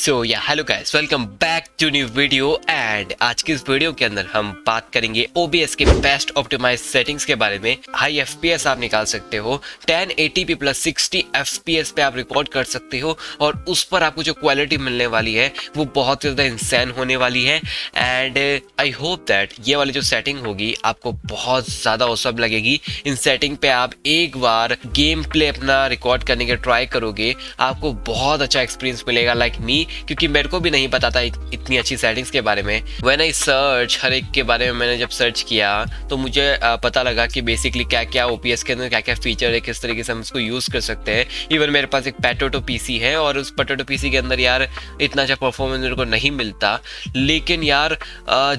So yeah hello guys, welcome back to new video. And आज की इस video के अंदर हम बात करेंगे OBS के बेस्ट ऑप्टिमाइज सेटिंग्स के बारे में। हाई FPS आप निकाल सकते हो, 1080p प्लस 60 FPS पे आप रिकॉर्ड कर सकते हो और उस पर आपको जो क्वालिटी मिलने वाली है वो बहुत ज़्यादा इंसैन होने वाली है। एंड आई होप दैट ये वाली जो सेटिंग होगी आपको बहुत ज़्यादा औसम लगेगी। इन सेटिंग पे आप एक बार गेम प्ले अपना रिकॉर्ड करने के ट्राई करोगे, आपको बहुत अच्छा एक्सपीरियंस मिलेगा लाइक मी, क्योंकि मेरे को भी नहीं पता था इतनी अच्छी सेटिंग्स के बारे में। व्हेन आई सर्च, हर एक के बारे में मैंने जब सर्च किया तो मुझे पता लगा कि बेसिकली क्या क्या OBS के अंदर क्या क्या फीचर है, किस तरीके से हम इसको यूज़ कर सकते हैं। इवन मेरे पास एक पोटैटो PC है और उस पोटैटो PC के अंदर यार इतना अच्छा परफॉर्मेंस मेरे को नहीं मिलता। लेकिन यार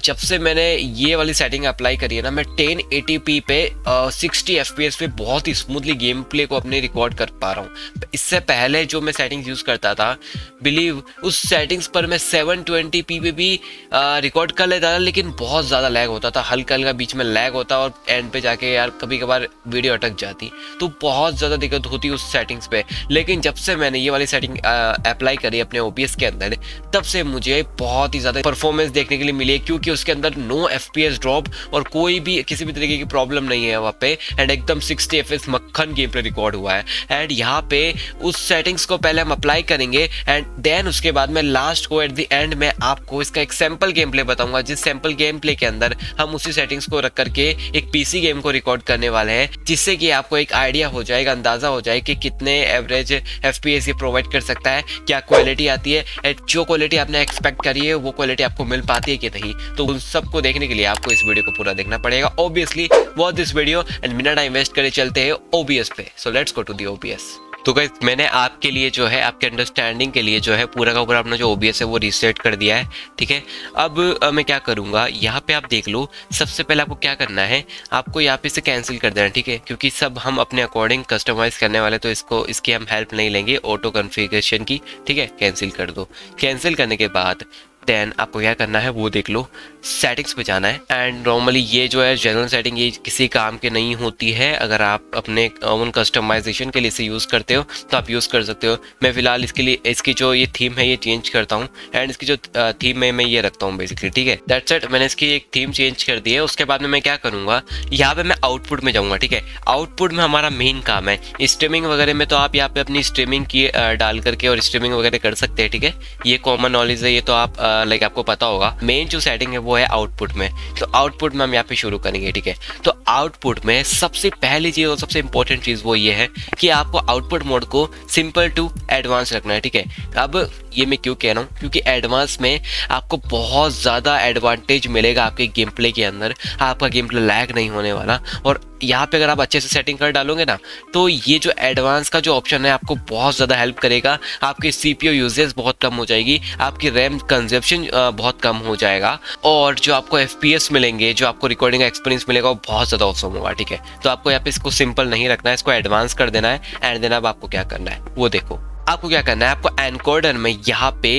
जब से मैंने ये वाली सेटिंग अप्लाई करी है ना, मैं 1080p पे 60 FPS पे बहुत ही स्मूथली गेम प्ले को अपने रिकॉर्ड कर पा रहा हूँ। इससे पहले जो मैं सेटिंग्स यूज़ करता था, बिलीव उस सेटिंग्स पर मैं 720p पे भी रिकॉर्ड कर लेता था, लेकिन बहुत ज़्यादा लैग होता था, हल्का हल्का बीच में लैग होता और एंड पे जाके यार कभी कभार वीडियो अटक जाती, तो बहुत ज़्यादा दिक्कत होती उस सेटिंग्स पे। लेकिन जब से मैंने ये वाली सेटिंग अप्लाई करी अपने OBS के अंदर, तब से मुझे बहुत ही ज़्यादा परफॉर्मेंस देखने के लिए मिली है, क्योंकि उसके अंदर नो FPS ड्रॉप और कोई भी किसी भी तरीके की प्रॉब्लम नहीं है वहाँ पे। एंड एकदम 60 FPS मक्खन गेम पे रिकॉर्ड हुआ है। एंड यहाँ पे उस सेटिंग्स को पहले हम अप्लाई करेंगे एंड देन उसके बाद में लास्ट को एट द एंड में आपको इसका एक सैंपल गेम प्ले बताऊंगा, जिस सैंपल गेम प्ले के अंदर हम उसी सेटिंग्स को रख करके एक PC गेम को रिकॉर्ड करने वाले हैं, जिससे कि आपको एक आइडिया हो जाएगा, अंदाजा हो जाए कि कितने एवरेज FPS ये प्रोवाइड कर सकता है, क्या क्वालिटी आती है, जो क्वालिटी आपने एक्सपेक्ट करी है वो क्वालिटी आपको मिल पाती है कि नहीं। तो उन सबको देखने के लिए आपको इस वीडियो को पूरा देखना पड़ेगा। Obviously watch this video and बिना टाइम वेस्ट करे चलते हैं OBS पे। So let's go to the OBS। तो गाइस, मैंने आपके लिए जो है, आपके अंडरस्टैंडिंग के लिए जो है पूरा का पूरा अपना जो OBS है वो रीसेट कर दिया है, ठीक है। अब मैं क्या करूँगा, यहाँ पे आप देख लो, सबसे पहले आपको क्या करना है, आपको यहाँ पे से कैंसिल कर देना, ठीक है, क्योंकि सब हम अपने अकॉर्डिंग कस्टमाइज़ करने वाले, तो इसकी हम हेल्प नहीं लेंगे ऑटो कॉन्फ़िगरेशन की, ठीक है। कैंसिल कर दो। कैंसिल करने के बाद देन आपको क्या करना है वो देख लो, सेटिंग्स पे जाना है। एंड नॉर्मली ये जो है जनरल सेटिंग, ये किसी काम के नहीं होती है। अगर आप अपने ओन कस्टमाइजेशन के लिए इसे यूज़ करते हो तो आप यूज़ कर सकते हो। मैं फ़िलहाल इसके लिए इसकी जो ये थीम है ये चेंज करता हूँ एंड इसकी जो थीम है मैं ये रखता हूँ बेसिकली, ठीक है। That's it. मैंने इसकी एक थीम चेंज कर दी है। उसके बाद में मैं क्या करूँगा, यहाँ पे मैं आउटपुट में जाऊँगा, ठीक है। आउटपुट में हमारा मेन काम है स्ट्रीमिंग वगैरह में, तो आप यहाँ पे अपनी स्ट्रीमिंग की डाल करके और स्ट्रीमिंग वगैरह कर सकते हैं, ठीक है। ये कॉमन नॉलेज है, ये तो आप लाइक आपको पता होगा। मेन जो सेटिंग है वो है आउटपुट में, तो आउटपुट में हम यहाँ पे शुरू करेंगे, ठीक है। तो आउटपुट में सबसे पहली चीज और सबसे इंपॉर्टेंट चीज वो ये है कि आपको आउटपुट मोड को सिंपल टू एडवांस रखना है, ठीक है। अब ये मैं क्यों कह रहा हूँ, क्योंकि एडवांस में आपको बहुत ज़्यादा एडवांटेज मिलेगा आपके गेम प्ले के अंदर, आपका गेम प्ले लैग नहीं होने वाला। और यहाँ पे अगर आप अच्छे से सेटिंग कर डालोगे ना, तो ये जो एडवांस का जो ऑप्शन है आपको बहुत ज़्यादा हेल्प करेगा। आपकी CPU यूजेज बहुत कम हो जाएगी, आपकी रैम कंजप्शन बहुत कम हो जाएगा, और जो आपको FPS मिलेंगे, जो आपको रिकॉर्डिंग का एक्सपीरियंस मिलेगा वो बहुत ज़्यादा ऑसम होगा, ठीक है। तो आपको यहाँ पे इसको सिंपल नहीं रखना है, इसको एडवांस कर देना है। एंड देन अब आपको क्या करना है वो देखो। आपको क्या करना है, आपको एनकोडर में यहाँ पे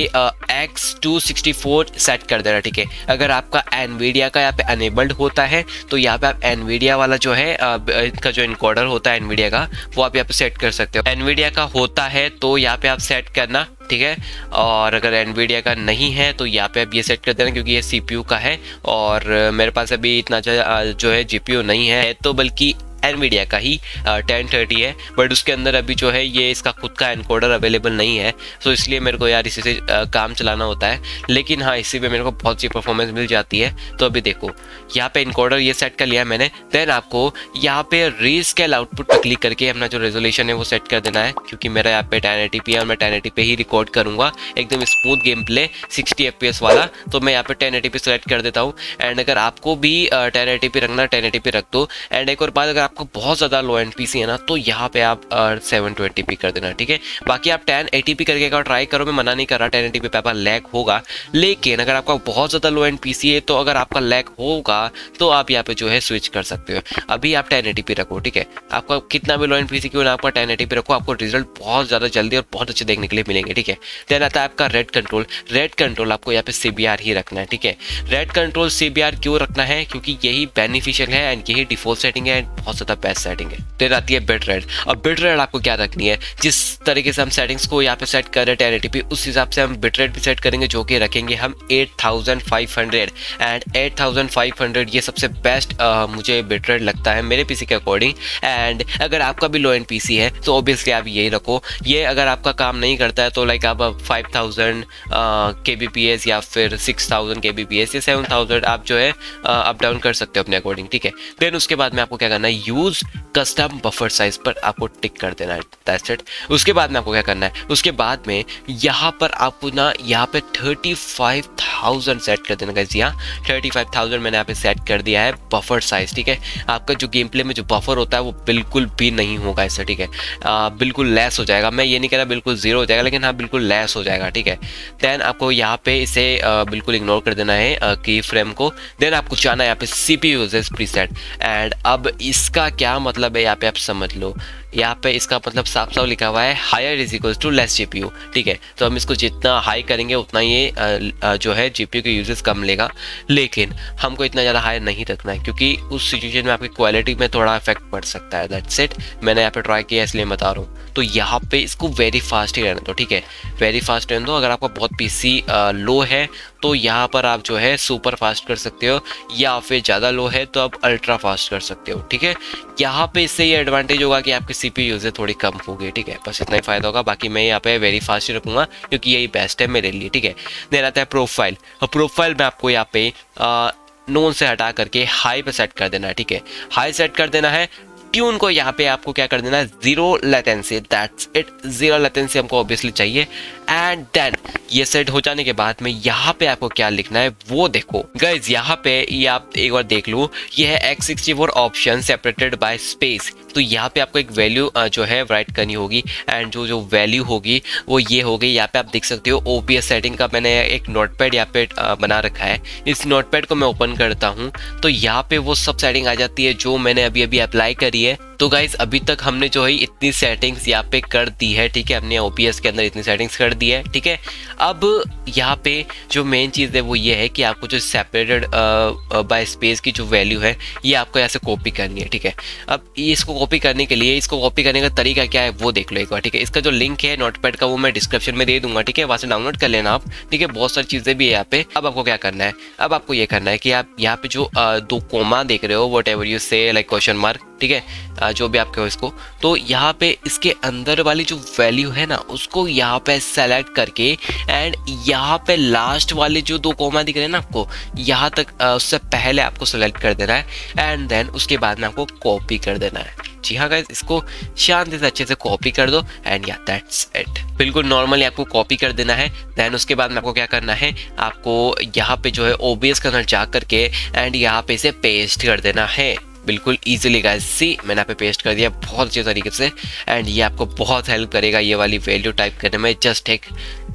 X264 सेट कर देना, ठीक है। अगर आपका एनवीडिया का यहाँ पे अनेबल्ड होता है तो यहाँ पे आप एनवीडिया वाला जो है इनका जो एनकोडर होता है एनवीडिया का, वो आप यहाँ पे सेट कर सकते हो। एनवीडिया का होता है तो यहाँ पे आप सेट करना, ठीक है। और अगर एनवीडिया का नहीं है तो यहाँ पे आप ये सेट कर देना, क्योंकि ये CPU का है और मेरे पास अभी इतना जो है GPU नहीं है, तो बल्कि एनवीडिया का ही 1030 है, बट उसके अंदर अभी जो है ये इसका खुद का एनकोडर अवेलेबल नहीं है, तो इसलिए मेरे को यार इसी से काम चलाना होता है। लेकिन हाँ, इसी पे मेरे को बहुत सी परफॉर्मेंस मिल जाती है। तो अभी देखो, यहाँ पे एनकोडर ये सेट कर लिया मैंने। देन आपको यहाँ पे रीस्केल आउटपुट पर क्लिक करके अपना जो रेजोल्यूशन है वो सेट कर देना है, क्योंकि मेरा यहाँ पे 1080p है और मैं 1080p ही रिकॉर्ड करूँगा, एकदम स्मूथ गेम प्ले 60 FPS वाला। तो मैं यहाँ पे 1080p सेलेक्ट कर देता हूँ। एंड अगर आपको भी 1080p रखना 1080p रख दो। एंड एक और बात, अगर आपको बहुत ज़्यादा लो एंड PC है ना, तो यहाँ पे आप 720p कर देना, ठीक है। बाकी आप 1080p करके का ट्राई करो, मैं मना नहीं कर रहा, 1080p पे आपका लैग होगा। लेकिन अगर आपका बहुत ज़्यादा लो एंड PC है तो अगर आपका लैग होगा तो आप यहाँ पे जो है स्विच कर सकते हो। अभी आप 1080p रखो, ठीक है। आपका कितना भी लो एंड PC क्यों ना, आपका 1080p रखो, आपको रिजल्ट बहुत ज़्यादा जल्दी और बहुत अच्छे देखने के लिए मिलेंगे, ठीक है। देन आता है आपका रेड कंट्रोल। रेड कंट्रोल आपको यहाँ पे CBR ही रखना है, ठीक है। रेड कंट्रोल CBR क्यों रखना है, क्योंकि यही बेनिफिशियल है एंड यही डिफॉल्ट सेटिंग है, बहुत ज़्यादा बेस्ट सेटिंग है। फिर आती है बिट रेट। अब बिट रेट आपको क्या रखनी है, जिस तरीके से हम सेटिंग्स को यहाँ पे सेट कर रहे हैं 1080p, उस हिसाब से हम बिट रेट भी सेट करेंगे, जो कि रखेंगे हम 8500 एंड 8500 ये सबसे बेस्ट मुझे बिट रेट लगता है मेरे पीसी के अकॉर्डिंग। एंड अगर आपका भी लो एंड पीसी है तो ऑब्वियसली आप यही रखो। ये अगर आपका काम नहीं करता है तो लाइक आप 5000 kbps या फिर 6000 kbps या 7000 आप जो है अप डाउन कर सकते हो अपने अकॉर्डिंग, ठीक है। देन उसके बाद में आपको क्या करना है, यूज कस्टम बफर साइज पर आपको टिक कर देना है, दैट्स इट। उसके बाद में आपको क्या करना है, उसके बाद में यहाँ पर आपको ना यहाँ पे 35000 सेट कर देना गाइस। यहाँ 35000 मैंने यहाँ पे सेट कर दिया है बफर साइज, ठीक है। आपका जो गेम प्ले में जो बफर होता है वो बिल्कुल भी नहीं होगा इससे, ठीक है। बिल्कुल लेस हो जाएगा, मैं ये नहीं कह रहा बिल्कुल जीरो हो जाएगा, लेकिन हाँ बिल्कुल लेस हो जाएगा, ठीक है। देन आपको यहाँ पे इसे बिल्कुल इग्नोर कर देना है की फ्रेम को। देन आपको जाना है यहाँ पे CPU यूजेस प्रीसेट। एंड अब इसका क्या मतलब है यहाँ पे आप समझ लो, यहाँ पे इसका मतलब साफ साफ लिखा हुआ है higher is equals to less GPU, ठीक है। तो हम इसको जितना हाई करेंगे उतना ये जो है GPU के यूजेस कम लेगा, लेकिन हमको इतना ज़्यादा हाई नहीं रखना है क्योंकि उस सिचुएशन में आपकी क्वालिटी में थोड़ा इफेक्ट पड़ सकता है, दैट्स इट। मैंने यहाँ पे ट्राई किया इसलिए बता रहा हूँ। तो यहाँ पे इसको वेरी फास्ट ही रहने दो, ठीक है, वेरी फास्ट रहने दो। अगर आपका बहुत PC लो है तो यहाँ पर आप जो है सुपर फास्ट कर सकते हो, या फिर ज़्यादा लो है तो आप अल्ट्रा फास्ट कर सकते हो, ठीक है। यहाँ पे इससे ये एडवांटेज होगा कि आपकी CPU यूजेज थोड़ी कम होगी, ठीक है, बस इतना ही फायदा होगा। बाकी मैं यहाँ पे वेरी फास्ट ही रखूँगा क्योंकि यही बेस्ट है मेरे लिए, ठीक है। देन आता है प्रोफाइल। और प्रोफाइल में आपको यहाँ पे नोन से हटा करके हाई पे सेट कर देना है, ठीक है, हाई सेट कर देना है। ट्यून को यहाँ पे आपको क्या कर देना है, 0 लेटेंसी, दैट्स इट, 0 लेटेंसी हमको ऑब्वियसली चाहिए। एंड देन ये सेट हो जाने के बाद में यहाँ पे आपको क्या लिखना है वो देखो गाइज। यहाँ पे ये आप एक बार देख लो, ये है x64 option separated by space. तो यहाँ पे आपको एक वैल्यू जो है राइट करनी होगी, एंड जो वैल्यू होगी वो ये होगी। यहाँ पे आप देख सकते हो OBS सेटिंग का मैंने एक नोटपैड यहाँ पे बना रखा है। इस नोटपैड को मैं ओपन करता हूँ तो यहाँ पे वो सब सेटिंग आ जाती है जो मैंने अभी अभी अप्लाई करी है। तो गाइज अभी तक हमने जो है इतनी सेटिंग्स यहाँ पे कर दी है, ठीक है, हमने OBS के अंदर इतनी सेटिंग्स कर दी है, ठीक है। अब यहाँ पे जो मेन चीज़ है वो ये है कि आपको जो सेपरेटेड बाय स्पेस की जो वैल्यू है ये आपको यहाँ से कॉपी करनी है, ठीक है। अब इसको कॉपी करने के लिए, इसको कॉपी करने का तरीका क्या है वो देख लो एक बार, ठीक है। इसका जो लिंक है नोटपैड का वो मैं डिस्क्रिप्शन में दे दूंगा, ठीक है, वहाँ से डाउनलोड कर लेना आप, ठीक है। बहुत सारी चीज़ें भी है यहाँ पे। अब आपको क्या करना है, अब आपको ये करना है कि आप यहाँ पे जो 2 कोमा देख रहे हो, वट एवर यू से लाइक क्वेश्चन मार्क, ठीक है, जो भी आप कहो इसको, तो यहाँ पे इसके अंदर वाली जो वैल्यू है ना उसको यहाँ पे सेलेक्ट करके, एंड यहाँ पे लास्ट वाले जो 2 कोमा दिख रहे हैं ना आपको, यहाँ तक उससे पहले आपको सेलेक्ट कर देना है। एंड देन उसके बाद में आपको कॉपी कर देना है। जी हाँ गाइस, इसको शांति से अच्छे से कॉपी कर दो, एंड या दैट्स इट। बिल्कुल नॉर्मली आपको कॉपी कर देना है। देन उसके बाद में आपको क्या करना है, आपको यहाँ पे जो है OBS के अंदर जा करके एंड यहाँ पे इसे पेस्ट कर देना है, बिल्कुल इजीली गाइस। सी मैंने यहाँ पे पेस्ट कर दिया बहुत अच्छे तरीके से, एंड ये आपको बहुत हेल्प करेगा ये वाली वैल्यू टाइप करने में, जस्ट एक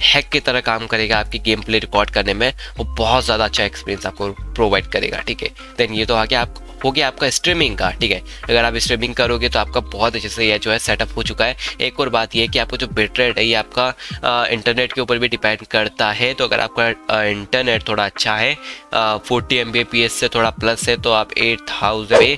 हैक की तरह काम करेगा आपकी गेम प्ले रिकॉर्ड करने में, वो बहुत ज़्यादा अच्छा एक्सपीरियंस आपको प्रोवाइड करेगा, ठीक है। देन ये तो आगे आप हो गया आपका स्ट्रीमिंग का, ठीक है। अगर आप स्ट्रीमिंग करोगे तो आपका बहुत अच्छे से ये जो है सेटअप हो चुका है। एक और बात ये है कि आपको जो बिट रेट है ये आपका इंटरनेट के ऊपर भी डिपेंड करता है। तो अगर आपका इंटरनेट थोड़ा अच्छा है, 40 Mbps से थोड़ा प्लस है, तो आप 8000 पे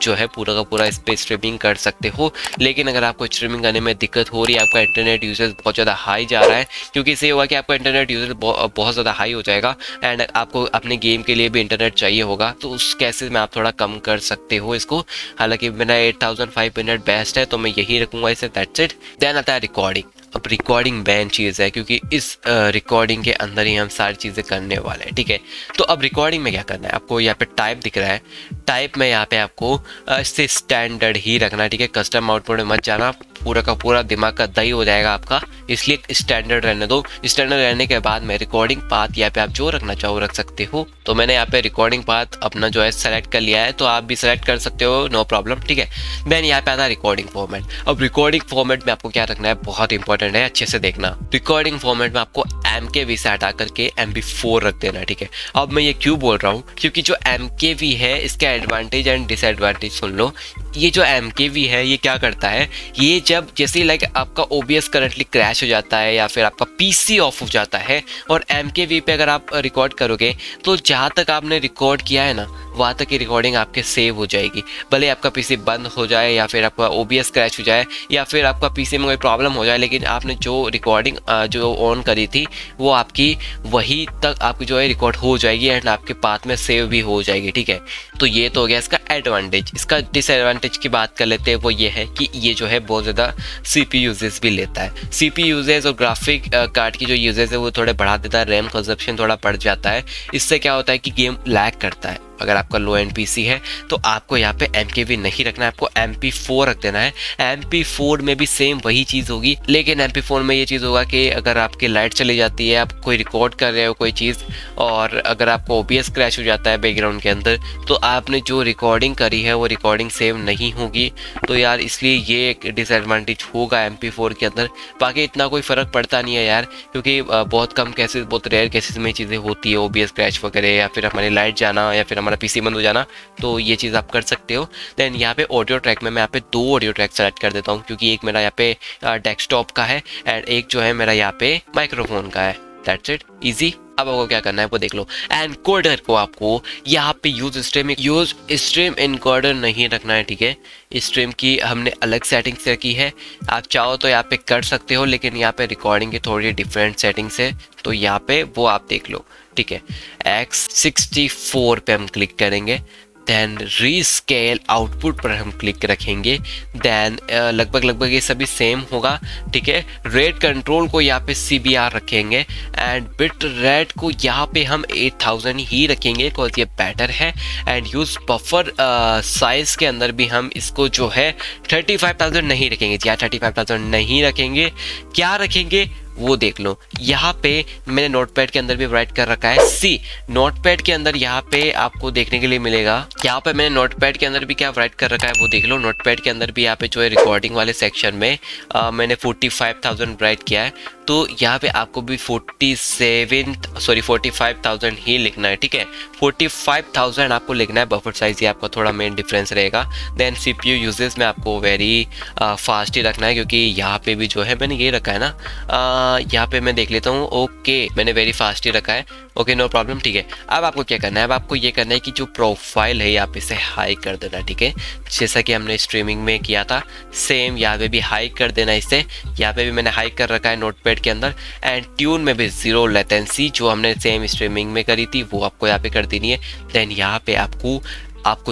जो है पूरा का पूरा इस पर स्ट्रीमिंग कर सकते हो। लेकिन अगर आपको स्ट्रीमिंग करने में दिक्कत हो रही है, आपका इंटरनेट यूजेज बहुत ज़्यादा हाई जा रहा है, क्योंकि इससे होगा कि आपका इंटरनेट यूजेज बहुत ज़्यादा हाई हो जाएगा, एंड आपको अपने गेम के लिए भी इंटरनेट चाहिए होगा, तो उस केसेस में आप थोड़ा कम कर सकते हो इसको। हालांकि मेरा 8500 बेस्ट है तो मैं यही रखूंगा इसे, दैट्स इट। देन आता है रिकॉर्डिंग। अब रिकॉर्डिंग मेन चीज़ है क्योंकि इस रिकॉर्डिंग के अंदर ही हम सारी चीज़ें करने वाले हैं, ठीक है। तो अब रिकॉर्डिंग में क्या करना है, आपको यहाँ पे टाइप दिख रहा है, टाइप में यहाँ पे आपको इससे स्टैंडर्ड ही रखना है, ठीक है। कस्टम आउटपुट में मत जाना, पूरा का पूरा दिमाग का दही हो जाएगा आपका, इसलिए स्टैंडर्ड रहने दो। स्टैंडर्ड रहने के बाद में रिकॉर्डिंग पाथ यहाँ पे आप जो रखना चाहो रख सकते हो। तो मैंने यहाँ पे रिकॉर्डिंग पाथ अपना जो है सेलेक्ट कर लिया है, तो आप भी सेलेक्ट कर सकते हो, नो प्रॉब्लम, ठीक है। देन यहाँ पे आता है रिकॉर्डिंग फॉर्मेट। अब रिकॉर्डिंग फॉर्मेट में आपको क्या रखना है, बहुत इंपॉर्टेंट है, अच्छे से देखना। रिकॉर्डिंग फॉर्मेट में आपको MKV से हटा करके MB4 रख देना है, ठीक है। अब मैं ये क्यों बोल रहा हूँ, क्योंकि जो MKV है इसका एडवांटेज एंड डिसएडवांटेज सुन लो। ये जो MKV है ये क्या करता है, ये जब जैसे लाइक आपका OBS करंटली क्रैश हो जाता है या फिर आपका PC ऑफ हो जाता है और MKV पे अगर आप रिकॉर्ड करोगे तो जहाँ तक आपने रिकॉर्ड किया है ना वहाँ तक की रिकॉर्डिंग आपके सेव हो जाएगी। भले आपका PC बंद हो जाए या फिर आपका OBS क्रैश हो जाए या फिर आपका PC में कोई प्रॉब्लम हो जाए, लेकिन आपने जो रिकॉर्डिंग जो ऑन करी थी वो आपकी वही तक आपकी जो है रिकॉर्ड हो जाएगी एंड आपके पाथ में सेव भी हो जाएगी। ठीक है, तो ये तो हो गया इसका एडवांटेज। इसका डिसएडवांटेज की बात कर लेते हैं, वो ये है कि ये जो है बहुत ज़्यादा CPU यूजेस भी लेता है। CPU यूजेस और ग्राफिक कार्ड की जो यूजेस है वो थोड़े बढ़ा देता है, रैम कंजप्शन थोड़ा बढ़ जाता है। इससे क्या होता है कि गेम लैग करता है। अगर आपका लो एंड PC है तो आपको यहाँ पे MKV नहीं रखना है, आपको MP4 रख देना है। MP4 में भी सेम वही चीज़ होगी, लेकिन MP4 में ये चीज़ होगा कि अगर आपकी लाइट चली जाती है, आप कोई रिकॉर्ड कर रहे हो कोई चीज़ और अगर आपको OBS क्रैश हो जाता है बैकग्राउंड के अंदर, तो आपने जो रिकॉर्डिंग करी है वो रिकॉर्डिंग सेव नहीं होगी। तो यार इसलिए ये एक डिसएडवांटेज होगा MP4 के अंदर। बाकी इतना कोई फ़र्क पड़ता नहीं है यार, क्योंकि बहुत कम केसेस, बहुत रेयर केसेस में चीज़ें होती है, OBS क्रैश वगैरह या फिर हमारी लाइट जाना या फिर हमारा PC बंद हो जाना, तो ये चीज़ आप कर सकते हो। देन यहाँ पे ऑडियो ट्रैक में मैं यहाँ पे 2 ऑडियो ट्रैक सेलेक्ट कर देता हूँ, क्योंकि एक मेरा यहाँ पे डेस्कटॉप का है एंड एक जो है मेरा यहाँ पे माइक्रोफोन का है। That's it, easy. अब आपको क्या करना है वो देख लो। एनकोडर को आपको यहाँ पे यूज स्ट्रीम एनकोडर नहीं रखना है। ठीक है, स्ट्रीम की हमने अलग सेटिंग्स रखी है, आप चाहो तो यहाँ पे कर सकते हो, लेकिन यहाँ पे रिकॉर्डिंग की थोड़ी डिफरेंट सेटिंग्स है, तो यहाँ पे वो आप देख लो। ठीक है, X64 पे हम क्लिक करेंगे, देन रीस्केल आउटपुट पर हम क्लिक रखेंगे, देन लगभग ये सभी सेम होगा। ठीक है, रेट कंट्रोल को यहाँ पे CBR रखेंगे एंड बिट रेट को यहाँ पे हम 8000 ही रखेंगे बिकॉज ये बेटर है। एंड यूज बफर साइज के अंदर भी हम इसको जो है 35000 नहीं रखेंगे, या 35000 नहीं रखेंगे, क्या रखेंगे वो देख लो। यहाँ पे मैंने नोटपैड के अंदर भी राइट कर रखा है C। नोटपैड के अंदर यहाँ पे आपको देखने के लिए मिलेगा, यहाँ पे मैंने नोटपैड के अंदर भी क्या राइट कर रखा है वो देख लो। नोटपैड के अंदर भी यहाँ पे जो है रिकॉर्डिंग वाले सेक्शन में मैंने 45,000 राइट किया है, तो यहाँ पे आपको भी 45,000 ही लिखना है। ठीक है, 45,000 आपको लिखना है। बफर साइज ये आपका थोड़ा मेन डिफरेंस रहेगा। देन CPU यूजेस में आपको वेरी फास्ट ही रखना है, क्योंकि यहाँ पे भी जो है मैंने ये रखा है ना, यहाँ पे मैं देख लेता हूँ। ओके, मैंने वेरी फास्ट ही रखा है। Okay, no problem. ठीक है, अब आपको क्या करना है, अब आपको ये करना है कि जो प्रोफाइल है यहाँ पे इसे हाई कर देना। ठीक है, जैसा कि हमने स्ट्रीमिंग में किया था सेम यहाँ पे भी हाई कर देना इसे। यहाँ पे भी मैंने हाई कर रखा है नोटपैड के अंदर। एंड ट्यून में भी 0 लेटेंसी जो हमने सेम स्ट्रीमिंग में करी थी वो आपको यहाँ पे कर देनी है। देन यहाँ पे आपको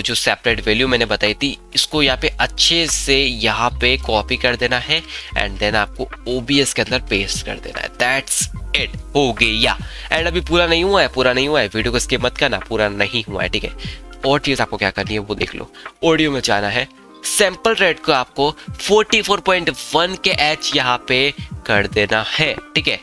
जो सेपरेट वैल्यू मैंने बताई थी इसको यहाँ पे अच्छे से यहाँ पे कॉपी कर देना है एंड देन आपको OBS के अंदर पेस्ट कर देना है। दैट्स इट, हो गया। एंड अभी पूरा नहीं हुआ है, वीडियो को स्किप मत करना, पूरा नहीं हुआ है। ठीक है, और चीज़ आपको क्या करनी है वो देख लो। ऑडियो में जाना है, सैंपल रेट को आपको 44.1 के H यहाँ पे कर देना है। ठीक है,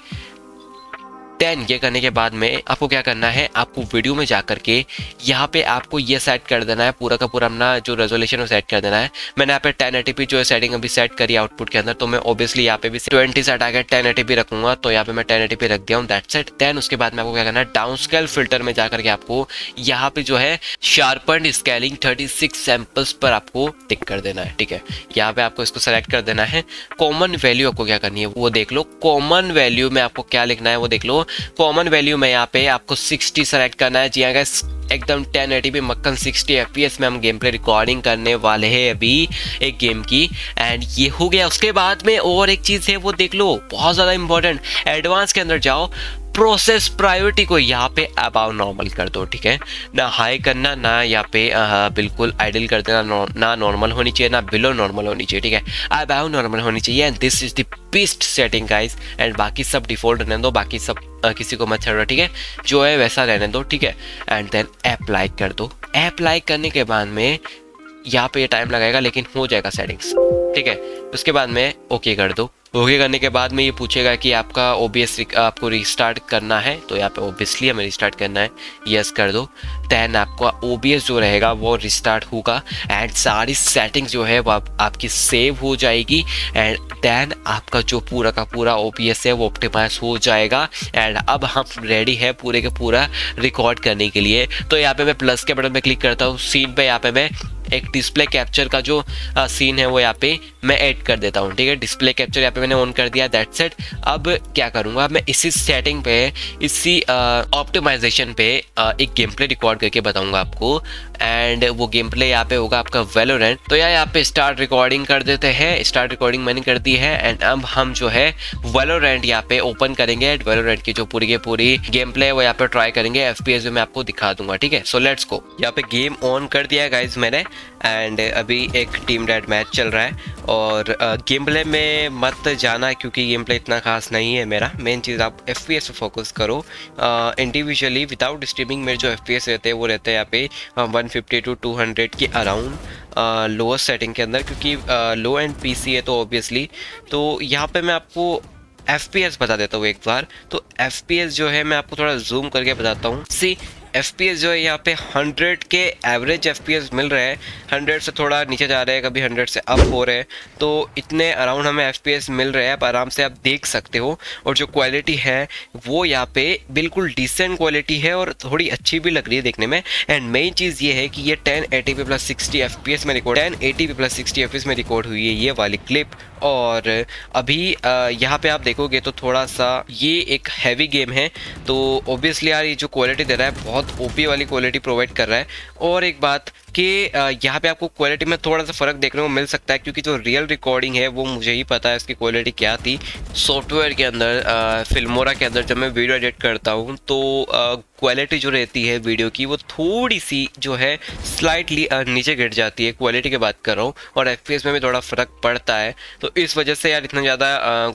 देन ये करने के बाद में आपको क्या करना है, आपको वीडियो में जा करके यहाँ पे आपको ये सेट कर देना है, पूरा का पूरा अपना जो रेजोल्यूशन वो सेट कर देना है। मैंने यहाँ पे 1080p जो है सेटिंग अभी सेट करी आउटपुट के अंदर, तो मैं ऑब्वियसली यहाँ पे भी 20 सेट आकर 1080p रखूंगा, तो यहाँ पे मैं 1080p रख दिया हूँ। That's it. देन उसके बाद में आपको क्या करना है, डाउन स्केल फिल्टर में जाकर के आपको यहाँ पे जो है शार्पन स्केलिंग 36 सैंपल्स पर आपको टिक कर देना है। ठीक है, यहाँ पे आपको इसको सेलेक्ट कर देना है। कॉमन वैल्यू आपको क्या करनी है वो देख लो। कॉमन वैल्यू में आपको क्या लिखना है वो देख लो। कॉमन वैल्यू में यहाँ पे आपको 60 सेलेक्ट करना है। जी हाँ गाइस, एकदम 1080p मक्खन 60 FPS में हम गेम प्ले रिकॉर्डिंग करने वाले हैं अभी एक गेम की। एंड ये हो गया। उसके बाद में और एक चीज़ है वो देख लो, बहुत ज़्यादा इंपॉर्टेंट। एडवांस के अंदर जाओ, प्रोसेस प्रायोरिटी को यहाँ पे अबाव नॉर्मल कर दो। ठीक है, ना हाई करना, ना यहाँ पे बिल्कुल आइडल कर देना, ना नॉर्मल होनी चाहिए ना बिलो नॉर्मल होनी चाहिए। ठीक है, अबाव नॉर्मल होनी चाहिए। And this is the best setting guys. And बाकी सब डिफॉल्ट रहने दो, बाकी सब किसी को मत छेड़ो। ठीक है, जो है वैसा रहने दो। ठीक है, एंड देन अप्लाई कर दो। अप्लाई करने के बाद में यहाँ पे टाइम लगेगा लेकिन हो जाएगा सेटिंग्स। ठीक है, उसके बाद में ओके कर दो। ओके करने के बाद में ये पूछेगा कि आपका OBS आपको रिस्टार्ट करना है, तो यहाँ पे ओबियसली हमें रिस्टार्ट करना है, यस कर दो। देन आपका OBS जो रहेगा वो रिस्टार्ट होगा एंड सारी सेटिंग्स जो है वो आपकी सेव हो जाएगी। एंड देन आपका जो पूरा का पूरा OBS है वो ऑप्टिमाइज हो जाएगा। एंड अब हम रेडी है पूरे के पूरा रिकॉर्ड करने के लिए। तो यहाँ पे मैं प्लस के बटन पे क्लिक करता हूँ, सीन पे यहाँ पे मैं एक डिस्प्ले कैप्चर का जो सीन है वो यहाँ पे मैं ऐड कर देता हूँ, ठीक है। डिस्प्ले कैप्चर यहाँ पे मैंने ऑन कर दिया, दैट्स इट। अब क्या करूँगा, मैं इसी सेटिंग पे, इसी ऑप्टिमाइजेशन पे एक गेम प्ले रिकॉर्ड करके बताऊँगा आपको। एंड वो गेम प्ले यहाँ पे होगा आपका वैलोरेंट। तो यहाँ पे स्टार्ट रिकॉर्डिंग कर देते हैं। स्टार्ट रिकॉर्डिंग मैंने कर दी है। एंड अब हम जो है वैलोरेंट यहाँ पे ओपन करेंगे। वैलोरेंट की जो पूरी की पूरी गेम प्ले है वो यहाँ पे ट्राई करेंगे। एफपीएस में आपको दिखा दूंगा, ठीक है। सो लेट्स गो। यहाँ पे गेम ऑन कर दिया है गाइज मैंने। एंड अभी एक टीम डेड मैच चल रहा है। और गेम प्ले में मत जाना क्योंकि गेम प्ले इतना खास नहीं है मेरा। मेन चीज़ आप एफपीएस पे फोकस करो। इंडिविजुअली विदाउट स्ट्रीमिंग मेरे जो एफपीएस रहते हैं वो रहते हैं यहाँ पे 150 to 200 के अराउंड लोअर सेटिंग के अंदर, क्योंकि लो एंड पीसी है तो ऑब्वियसली। तो यहाँ पे मैं आपको FPS बता देता हूँ एक बार। तो FPS जो है मैं आपको थोड़ा जूम करके बताता हूँ। सी FPS जो है यहाँ पे 100 के एवरेज FPS मिल रहे हैं। 100 से थोड़ा नीचे जा रहे हैं, कभी 100 से अप हो रहे हैं। तो इतने अराउंड हमें FPS मिल रहे हैं, आप आराम से आप देख सकते हो। और जो क्वालिटी है वो यहाँ पे बिल्कुल डिसेंट क्वालिटी है और थोड़ी अच्छी भी लग रही है देखने में। एंड मेन चीज़ ये है कि ये 1080p + 60 FPS में रिकॉर्ड 1080p + 60 FPS में रिकॉर्ड हुई है ये वाली क्लिप। और अभी यहाँ पे आप देखोगे तो थोड़ा सा ये एक हैवी गेम है। तो ऑब्वियसली यार ये जो क्वालिटी दे रहा है बहुत ओपी वाली क्वालिटी प्रोवाइड कर रहा है। और एक बात कि यहाँ पे आपको क्वालिटी में थोड़ा सा फ़र्क देखने को मिल सकता है, क्योंकि जो रियल रिकॉर्डिंग है वो मुझे ही पता है इसकी क्वालिटी क्या थी। सॉफ्टवेयर के अंदर फिल्मोरा के अंदर जब मैं वीडियो एडिट करता हूँ तो क्वालिटी जो रहती है वीडियो की वो थोड़ी सी जो है स्लाइटली नीचे गिर जाती है। क्वालिटी की बात कर रहा हूँ। और एफपीएस में भी थोड़ा फ़र्क पड़ता है। तो इस वजह से यार इतना ज़्यादा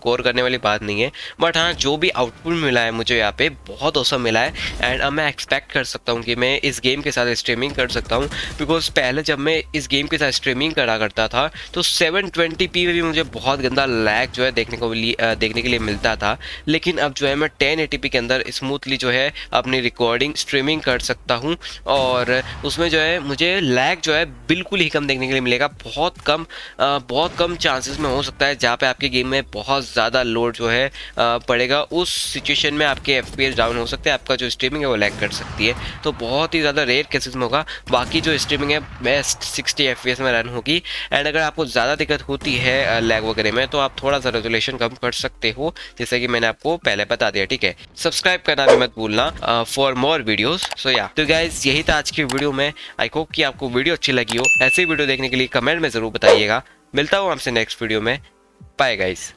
गौर करने वाली बात नहीं है। बट हाँ, जो भी आउटपुट मिला है मुझे यहाँ पे बहुत औसम मिला है। एंड अब मैं एक्सपेक्ट कर सकता हूँ कि मैं इस गेम के साथ स्ट्रीमिंग कर सकता हूँ। बिकॉज पहले जब मैं इस गेम के साथ स्ट्रीमिंग करा करता था तो 720p में भी मुझे बहुत गंदा लैग जो है देखने के लिए मिलता था। लेकिन अब जो है मैं 1080p के अंदर स्मूथली जो है अपनी रिकॉर्डिंग स्ट्रीमिंग कर सकता हूँ। और उसमें जो है मुझे लैग जो है बिल्कुल ही कम देखने के लिए मिलेगा। बहुत कम चांसेस में हो सकता है जहाँ पे आपके गेम में बहुत ज़्यादा लोड जो है पड़ेगा। उस सिचुएशन में आपके FPS डाउन हो सकते हैं, आपका जो स्ट्रीमिंग है वो लैग कर सकती है। तो बहुत ही ज़्यादा रेयर केसेस में होगा। बाकी जो स्ट्रीमिंग है बेस्ट 60 FPS में रन होगी। एंड अगर आपको ज़्यादा दिक्कत होती है लैग वगैरह में तो आप थोड़ा सा रेजोल्यूशन कम कर सकते हो, जैसे कि मैंने आपको पहले बता दिया, ठीक है। सब्सक्राइब करना भी मत भूलना फॉर मोर वीडियोस। सो या तो गाइज यही था आज की वीडियो में। आई होप कि आपको वीडियो अच्छी लगी हो। ऐसी वीडियो देखने के लिए कमेंट में ज़रूर बताइएगा। मिलता हूँ आपसे नेक्स्ट वीडियो में। Bye guys.